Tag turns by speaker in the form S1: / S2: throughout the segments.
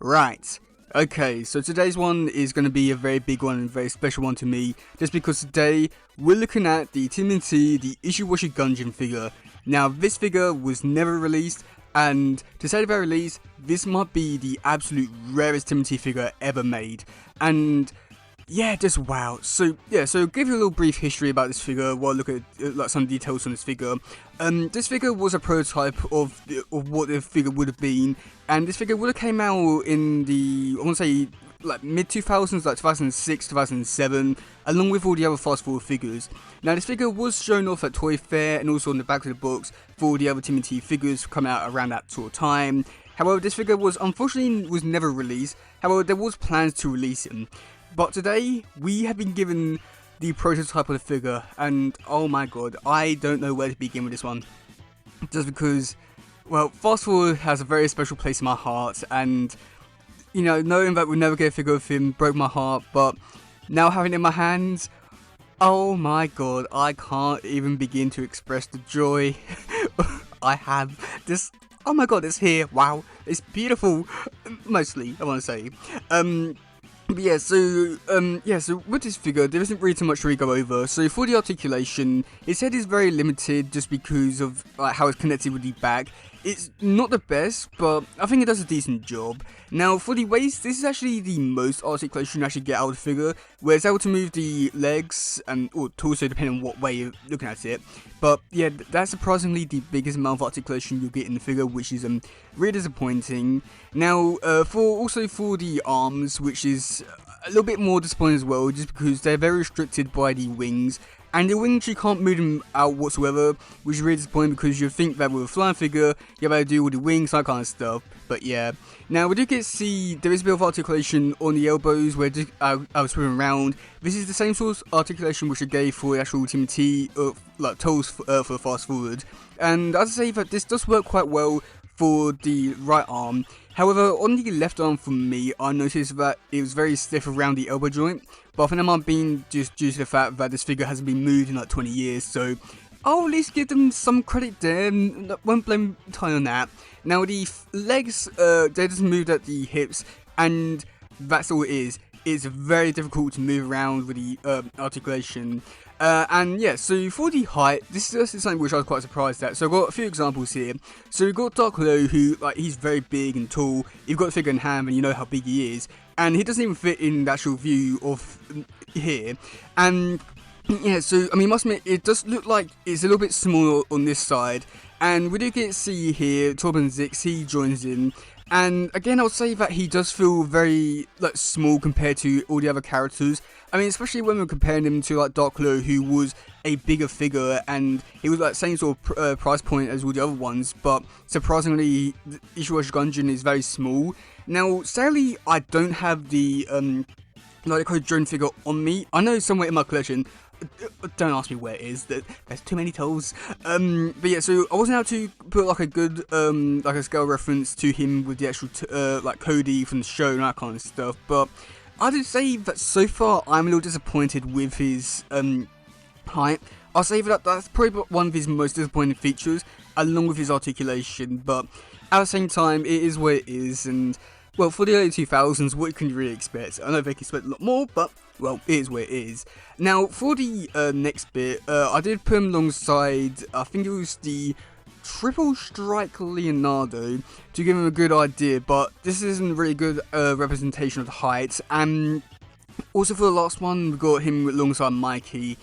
S1: Right. Okay, so today's one is going to be a very big one and a very special one to me, just because today we're looking at the TMNT, the Ishiwashi Gungeon figure. Now, this figure was never released, and to say the very least, this might be the absolute rarest TMNT figure ever made. And yeah, just wow. So give you a little brief history about this figure while I look at like some details on this figure. This figure was a prototype of what the figure would have been, and this figure would have came out in the, I want to say, like mid 2000s, like 2006, 2007, along with all the other fast forward figures. Now, this figure was shown off at Toy Fair and also on the back of the box for the other TMNT figures coming out around that sort of time. However, this figure was unfortunately never released. However, there was plans to release him. But today, we have been given the prototype of the figure, and oh my god, I don't know where to begin with this one. Just because, well, Fast Forward has a very special place in my heart, and, you know, knowing that we'll never get a figure of him broke my heart, but now having it in my hands, oh my god, I can't even begin to express the joy I have. This, oh my god, it's here, wow, it's beautiful, mostly, I want to say. But yeah, so with this figure, there isn't really too much to really go over. So for the articulation, its head is very limited just because of how it's connected with the back. It's not the best, but I think it does a decent job. Now for the waist, this is actually the most articulation you actually get out of the figure, where it's able to move the legs and or torso depending on what way you're looking at it. But yeah, that's surprisingly the biggest amount of articulation you'll get in the figure, which is really disappointing. Now for the arms, which is a little bit more disappointing as well, just because they're very restricted by the wings. And the wings, you can't move them out whatsoever, which is really disappointing because you'd think that with a flying figure, you're able to do all the wings, that kind of stuff. But yeah. Now, we do get to see there is a bit of articulation on the elbows where I was swimming around. This is the same sort of articulation which I gave for the actual TMNT, like toes for the fast forward. And as I say, that this does work quite well for the right arm. However, on the left arm for me, I noticed that it was very stiff around the elbow joint, but I think that might have been just due to the fact that this figure hasn't been moved in like 20 years, so I'll at least give them some credit there, and won't blame entirely on that. Now the legs, they just moved at the hips, and that's all it is. It's very difficult to move around with the articulation. And yeah, so for the height, this is something which I was quite surprised at. So I've got a few examples here. So we've got Dark Low, who, like, he's very big and tall. You've got the figure in hand and you know how big he is. And he doesn't even fit in the actual view of here. And yeah, so I mean, I must admit, it does look like it's a little bit smaller on this side. And we do get to see here, Torben Zix, he joins in. And again, I'll say that he does feel very small compared to all the other characters. I mean, especially when we're comparing him to like Dark Low, who was a bigger figure and he was like same sort of price point as all the other ones. But surprisingly, Ishiwashi Gungeon is very small. Now, sadly, I don't have the drone figure on me. I know it's somewhere in my collection. Don't ask me where it is, there's too many toes. But yeah, so I wasn't able to put like a good a scale reference to him with the actual Cody from the show and that kind of stuff. But I did say that so far I'm a little disappointed with his height. I'll say that that's probably one of his most disappointing features, along with his articulation. But at the same time, it is what it is, and well, for the early 2000s, what can you really expect? I know they can expect a lot more, but well, it is what it is. Now, for the next bit, I did put him alongside, I think it was the Triple Strike Leonardo, to give him a good idea, but this isn't really good representation of the height. And also for the last one, we got him alongside Mikey,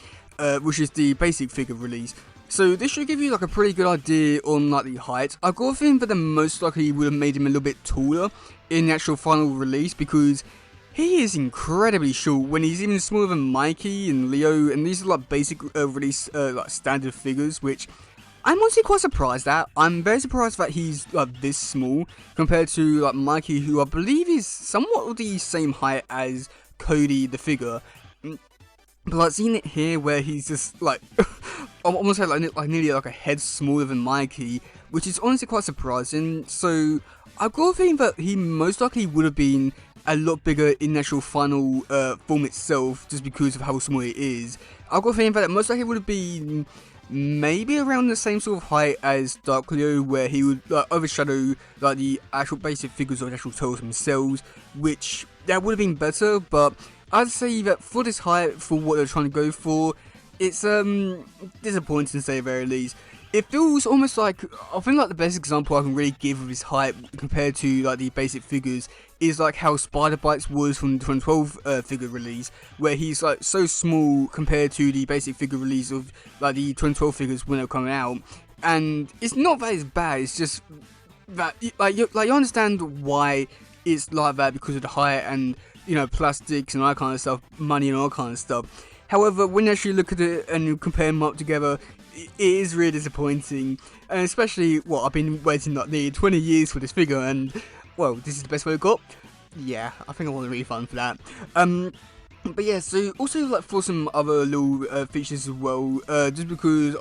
S1: which is the basic figure release. So this should give you like a pretty good idea on like the height. I've got a feeling that the most likely would have made him a little bit taller in the actual final release, because he is incredibly short when he's even smaller than Mikey and Leo, and these are like basic release like standard figures, which I'm honestly quite surprised at. I'm very surprised that he's like this small compared to like Mikey, who I believe is somewhat of the same height as Cody the figure. But like seeing it here where he's just like I almost had like nearly like a head smaller than Mikey, which is honestly quite surprising. So I've got a feeling that he most likely would have been a lot bigger in the actual final form itself, just because of how small it is. I've got a feeling that most likely would have been maybe around the same sort of height as Dark Leo, where he would overshadow like the actual basic figures of the actual turtles themselves, which that would have been better. But I'd say that for this height, for what they're trying to go for, it's disappointing to say the very least. It feels almost like, I think like the best example I can really give of his height compared to like the basic figures is like how Spider Bites was from the 2012 figure release, where he's like so small compared to the basic figure release of like the 2012 figures when they were coming out. And it's not that it's bad, it's just that you understand why it's like that because of the height and, you know, plastics and all that kind of stuff, money and all that kind of stuff. However, when you actually look at it and you compare them up together, it is really disappointing. And especially, I've been waiting like nearly 20 years for this figure, and, well, this is the best way I got. Yeah, I think I want a refund for that. But yeah, so also like for some other little features as well, just because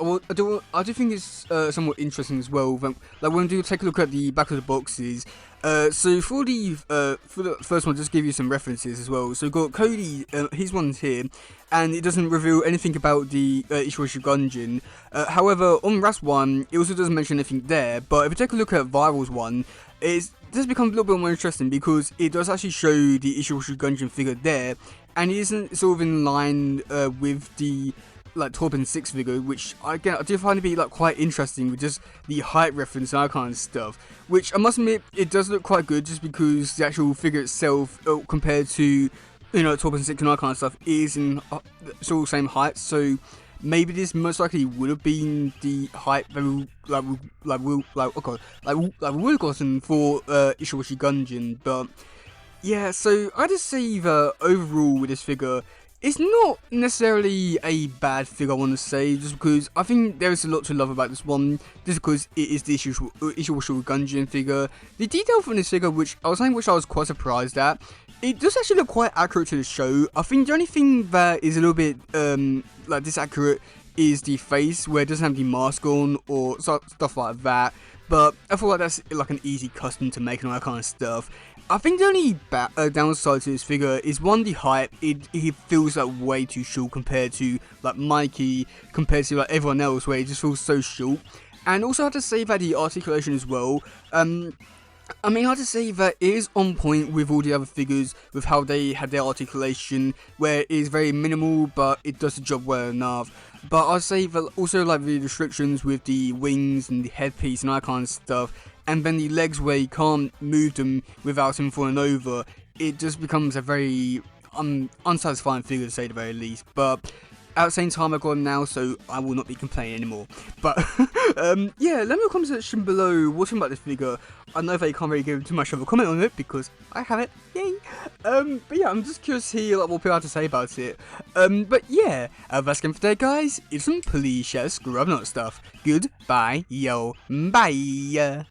S1: I do think it's somewhat interesting as well. Like when we do take a look at the back of the boxes, so for the first one, just give you some references as well. So we've got Cody, his one's here, and it doesn't reveal anything about the Ishiwashi Gungeon. However, on RAREST 1, it also doesn't mention anything there. But if you take a look at Viral's one, it does become a little bit more interesting because it does actually show the Ishiwashi Gungeon figure there. And it isn't sort of in line with the like Torpen 6 figure, which again I do find to be like quite interesting with just the height reference and that kind of stuff. Which I must admit, it does look quite good just because the actual figure itself, compared to, you know, Torpen 6 and that kind of stuff, is in sort of same height. So maybe this most likely would have been the height that we would have gotten for Ishiwashi Gungeon, but. Yeah, so I just say that overall with this figure, it's not necessarily a bad figure, I want to say, just because I think there is a lot to love about this one, just because it is the Ishiwashi Gungeon figure. The detail from this figure, which I was quite surprised at, it does actually look quite accurate to the show. I think the only thing that is a little bit like disaccurate is the face, where it doesn't have the mask on or stuff like that. But I feel like that's like an easy custom to make and all that kind of stuff. I think the only downside to this figure is one, the height. He feels like way too short compared to like Mikey, compared to like everyone else, where he just feels so short. And also I have to say that the articulation as well. I mean, I have to say that it is on point with all the other figures, with how they had their articulation, where it is very minimal, but it does the job well enough. But I'd say that also like the restrictions with the wings and the headpiece and that kind of stuff, and then the legs where you can't move them without him falling over, it just becomes a very unsatisfying figure to say the very least. But at the same time, I got him now, so I will not be complaining anymore. But yeah, let me know in the comment section below what you think about this figure. I know that you can't really give too much of a comment on it because I have it, yay. But yeah, I'm just curious to hear like, what people have to say about it. But yeah, that's game for today, guys. It's some please share, scrub not stuff. Goodbye, yo, bye.